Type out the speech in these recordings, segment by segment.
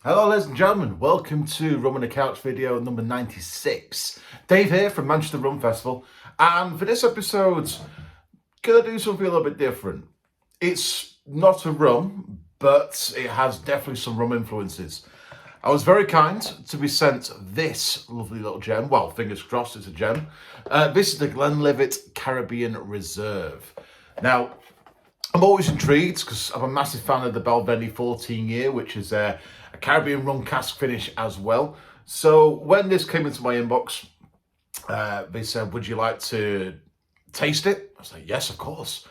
Hello ladies and gentlemen, welcome to Rum on the Couch video number 96. Dave here from Manchester Rum Festival, and for this episode, gonna do something a little bit different. It's not a rum, but it has definitely some rum influences. I was very kind to be sent this lovely little gem. Well, fingers crossed it's a gem. This is the Glenlivet Caribbean Reserve. Now, I'm always intrigued because I'm a massive fan of the Balvenie 14 year, which is a Caribbean rum cask finish as well. So when this came into my inbox, they said, would you like to taste it? I was like, yes, of course.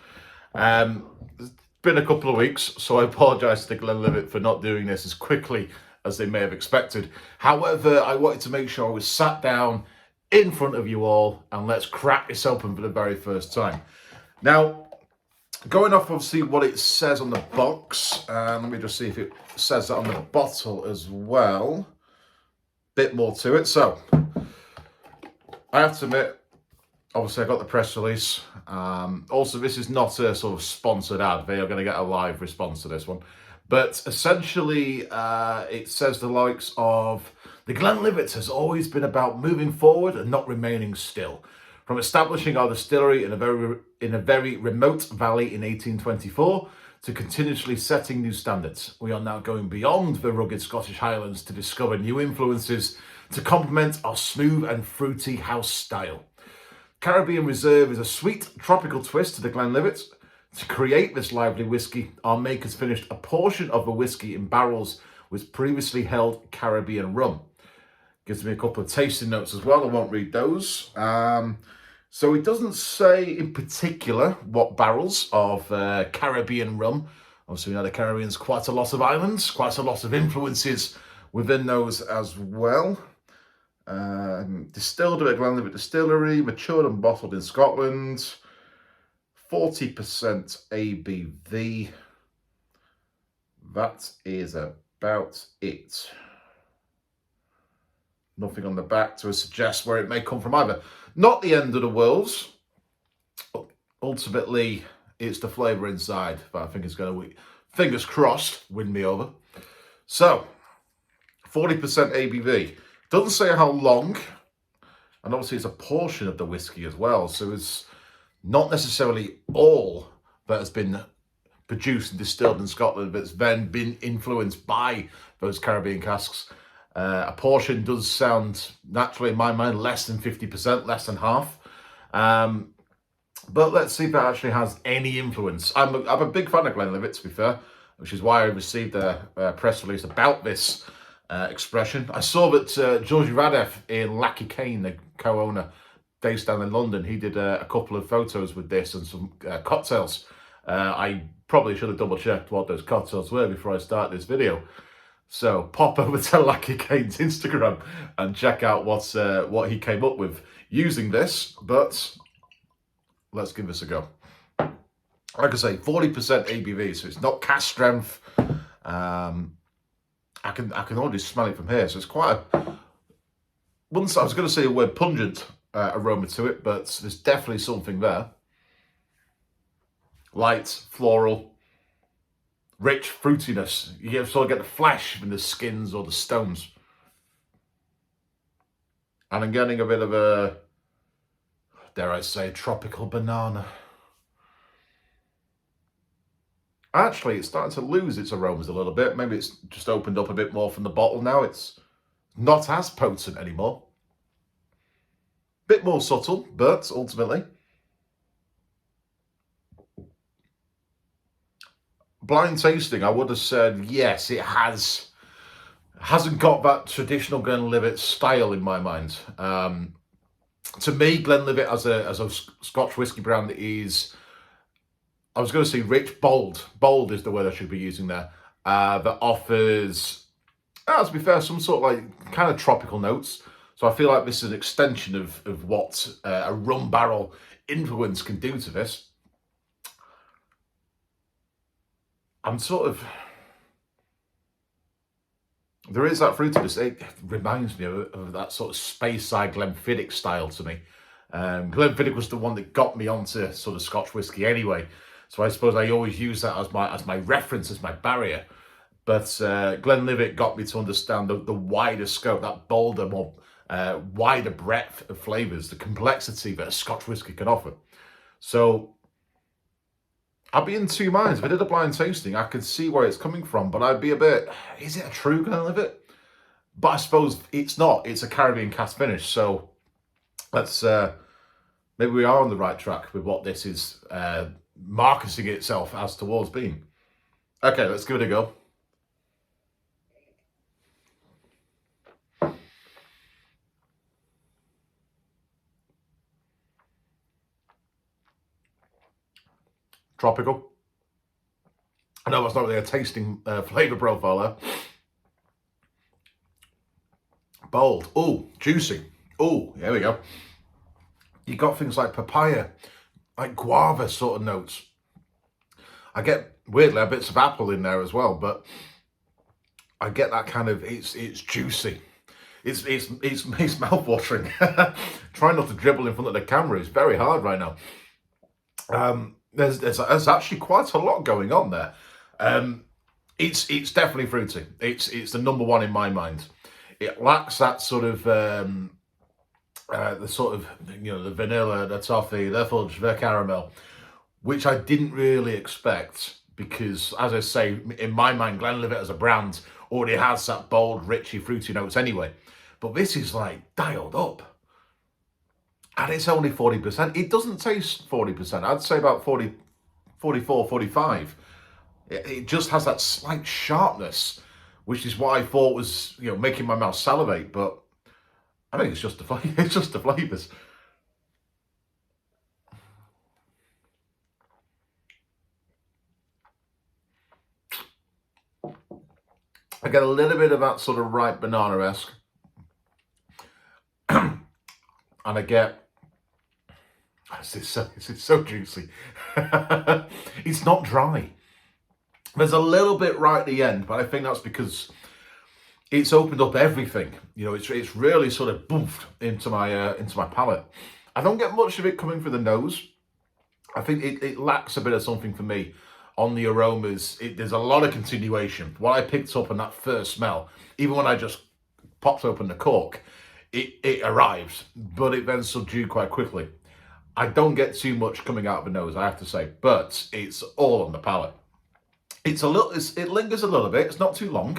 It's been a couple of weeks, so I apologise to Glenlivet for not doing this as quickly as they may have expected. However, I wanted to make sure I was sat down in front of you all and let's crack this open for the very first time. Now, going off obviously what it says on the box, let me just see if it says that on the bottle as well. Bit more to it. So, I have to admit, obviously I got the press release. Also, this is not a sort of sponsored ad. They are going to get a live response to this one. But essentially, it says the likes of, the Glenlivet has always been about moving forward and not remaining still. From establishing our distillery in a very remote valley in 1824 to continuously setting new standards, we are now going beyond the rugged Scottish Highlands to discover new influences to complement our smooth and fruity house style. Caribbean Reserve is a sweet tropical twist to the Glenlivet. To create this lively whiskey, our makers finished a portion of the whiskey in barrels with previously held Caribbean rum. Gives me a couple of tasting notes as well. I won't read those. So it doesn't say in particular what barrels of Caribbean rum. Obviously, we know the Caribbean's quite a lot of islands, quite a lot of influences within those as well. Distilled at Glenlivet Distillery, matured and bottled in Scotland. 40% ABV. That is about it. Nothing on the back to suggest where it may come from either. Not the end of the world. Ultimately, it's the flavour inside that I think is going to, fingers crossed, win me over. So, 40% ABV. Doesn't say how long. And obviously it's a portion of the whiskey as well. So it's not necessarily all that has been produced and distilled in Scotland, but it's then been influenced by those Caribbean casks. A portion does sound, naturally in my mind, less than 50%, less than half. But let's see if that actually has any influence. I'm a big fan of Glenlivet, to be fair, which is why I received a press release about this expression. I saw that Georgie Radeff in Lackey Kane, the co-owner, based down in London, he did a couple of photos with this and some cocktails. I probably should have double-checked what those cocktails were before I start this video. So pop over to Lackey Kane's Instagram and check out what he came up with using this. But let's give this a go. Like I say, 40% ABV, so it's not cask strength. I can already smell it from here, so it's quite a. Once I was going to say a word pungent aroma to it, but there's definitely something there. Light, floral. Rich fruitiness. You sort of get the flesh in the skins or the stones. And I'm getting a bit of a, dare I say, tropical banana. Actually, it's starting to lose its aromas a little bit. Maybe it's just opened up a bit more from the bottle now. It's not as potent anymore. Bit more subtle, but ultimately, blind tasting, I would have said yes, it hasn't got that traditional Glenlivet style in my mind. To me, Glenlivet as a Scotch whiskey brand is, I was going to say rich, bold. Bold is the word I should be using there. That offers, to be fair, some sort of like kind of tropical notes. So I feel like this is an extension of what a rum barrel influence can do to this. I'm sort of, there is that fruitiness. It reminds me of that sort of Speyside Glenfiddich style to me. Glenfiddich was the one that got me onto sort of Scotch whiskey anyway. So I suppose I always use that as my reference, as my barrier. But Glenlivet got me to understand the wider scope, that bolder, more wider breadth of flavours, the complexity that a Scotch whisky can offer. So I'd be in two minds. If I did a blind tasting, I could see where it's coming from, but I'd be a bit, is it a true Glenlivet? But I suppose it's not. It's a Caribbean cask finish. So let's, maybe we are on the right track with what this is marketing itself as towards being. Okay, let's give it a go. Tropical. I know that's not really a tasting flavour profile there. Bold. Oh, juicy. Oh, there we go. You got things like papaya, like guava sort of notes. I get, weirdly, a bits of apple in there as well, but I get that kind of, it's juicy. It's mouth-watering. Trying not to dribble in front of the camera is very hard right now. There's actually quite a lot going on there. It's definitely fruity. It's the number one in my mind. It lacks that sort of the sort of, the vanilla, the toffee, the fudge, the caramel, which I didn't really expect because, as I say, in my mind, Glenlivet as a brand already has that bold, richy, fruity notes anyway. But this is like dialed up. And it's only 40%. It doesn't taste 40%. I'd say about 40, 44, 45. It just has that slight sharpness, which is what I thought was, making my mouth salivate. But I think it's just the flavor. It's just the flavors. I get a little bit of that sort of ripe banana-esque. And I get, it's so juicy. It's not dry. There's a little bit right at the end, but I think that's because it's opened up everything. It's really sort of boofed into my palate. I don't get much of it coming through the nose. I think it lacks a bit of something for me on the aromas. There's a lot of continuation. What I picked up on that first smell, even when I just popped open the cork, it arrives, but it then subdued quite quickly. I don't get too much coming out of the nose, I have to say, but it's all on the palate. It lingers a little bit. It's not too long.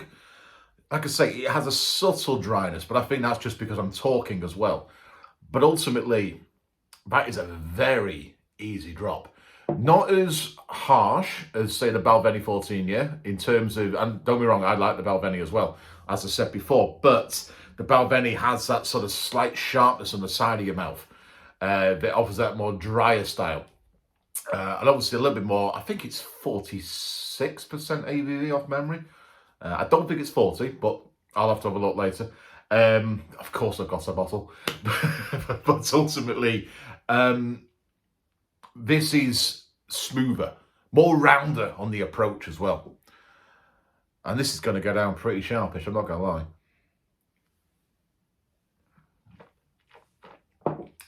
Like I say, it has a subtle dryness, but I think that's just because I'm talking as well. But ultimately, that is a very easy drop. Not as harsh as, say, the Balvenie 14 year in terms of, and don't be wrong, I like the Balvenie as well, as I said before, but the Balvenie has that sort of slight sharpness on the side of your mouth that offers that more drier style. And obviously a little bit more, I think it's 46% ABV off memory. I don't think it's 40, but I'll have to have a look later. Of course I've got a bottle. But ultimately, this is smoother, more rounder on the approach as well. And this is going to go down pretty sharpish, I'm not going to lie.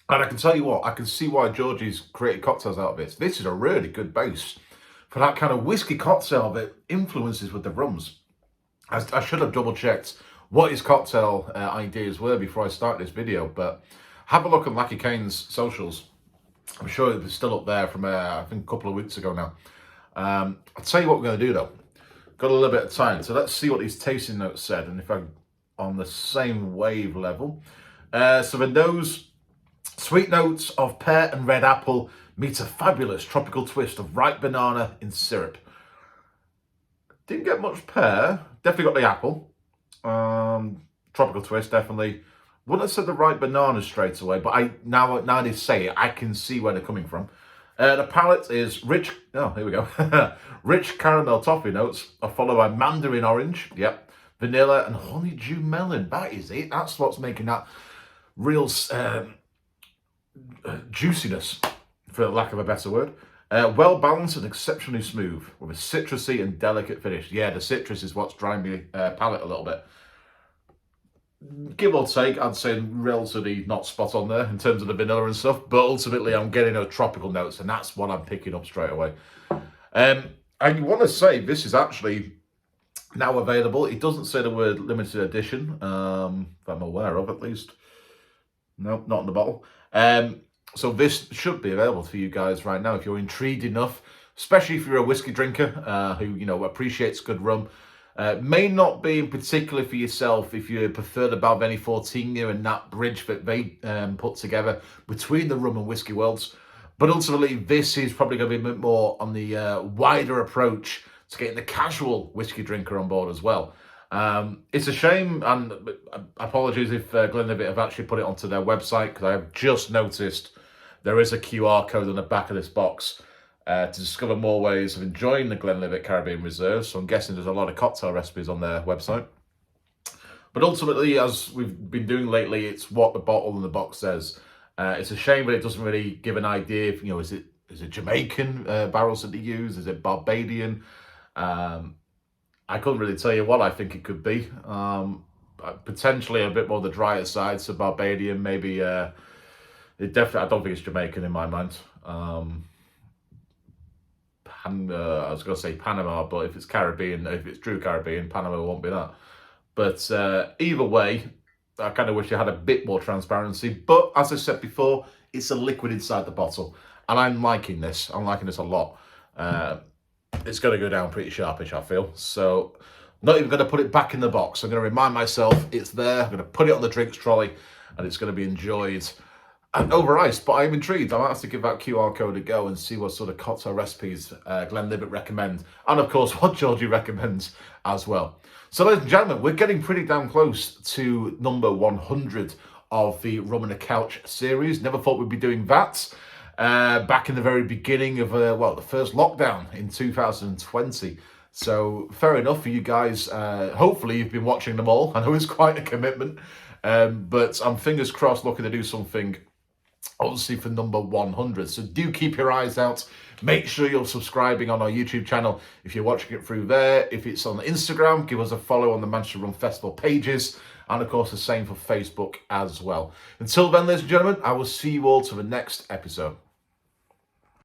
And I can tell you what, I can see why Georgie's created cocktails out of this. This is a really good base for that kind of whiskey cocktail that influences with the rums. I should have double checked what his cocktail ideas were before I start this video, but have a look on Lackey Kane's socials. I'm sure it was still up there from, I think, a couple of weeks ago now. I'll tell you what we're going to do though. Got a little bit of time, so let's see what these tasting notes said and if I'm on the same wave level. So the nose, sweet notes of pear and red apple meet a fabulous tropical twist of ripe banana in syrup. Didn't get much pear, definitely got the apple. Tropical twist, definitely. Wouldn't have said the ripe banana straight away, but now they say it, I can see where they're coming from. The palate is rich, oh, here we go. Rich caramel toffee notes are followed by mandarin orange, yep, vanilla and honeydew melon. That is it. That's what's making that real juiciness, for lack of a better word. Well balanced and exceptionally smooth with a citrusy and delicate finish. Yeah, the citrus is what's drying my palate a little bit. Give or take, I'd say relatively not spot on there in terms of the vanilla and stuff, but ultimately I'm getting those tropical notes and that's what I'm picking up straight away. I want to say this is actually now available. It doesn't say the word limited edition, if I'm aware of at least. No, not in the bottle. So this should be available for you guys right now if you're intrigued enough, especially if you're a whiskey drinker who appreciates good rum. May not be in particular for yourself if you prefer the Balvenie 14-year and that bridge that they put together between the rum and whiskey worlds. But ultimately, this is probably going to be a bit more on the wider approach to getting the casual whiskey drinker on board as well. It's a shame, and apologies if Glenlivet have actually put it onto their website, because I have just noticed there is a QR code on the back of this box to discover more ways of enjoying the Glenlivet Caribbean Reserve. So I'm guessing there's a lot of cocktail recipes on their website. But ultimately, as we've been doing lately, it's what the bottle and the box says. It's a shame that it doesn't really give an idea if, is it Jamaican barrels that they use? Is it Barbadian? I couldn't really tell you what I think it could be. Potentially a bit more the drier side, so Barbadian, maybe. It definitely, I don't think it's Jamaican in my mind. I was going to say Panama, but if it's Caribbean, if it's true Caribbean, Panama won't be that. But either way, I kind of wish it had a bit more transparency. But as I said before, it's a liquid inside the bottle. And I'm liking this. I'm liking this a lot. It's going to go down pretty sharpish, I feel. So I'm not even going to put it back in the box. I'm going to remind myself it's there. I'm going to put it on the drinks trolley, and it's going to be enjoyed and over ice. But I'm intrigued. I might have to give that QR code a go and see what sort of cocktail recipes Glenlivet recommend. And of course, what Georgie recommends as well. So ladies and gentlemen, we're getting pretty damn close to number 100 of the Rum and a Couch series. Never thought we'd be doing that. Back in the very beginning of, the first lockdown in 2020. So fair enough for you guys. Hopefully you've been watching them all. I know it's quite a commitment, but I'm fingers crossed looking to do something obviously for number 100. So do keep your eyes out. Make sure you're subscribing on our YouTube channel if you're watching it through there. If it's on Instagram, give us a follow on the Manchester Rum Festival pages. And of course, the same for Facebook as well. Until then, ladies and gentlemen, I will see you all to the next episode.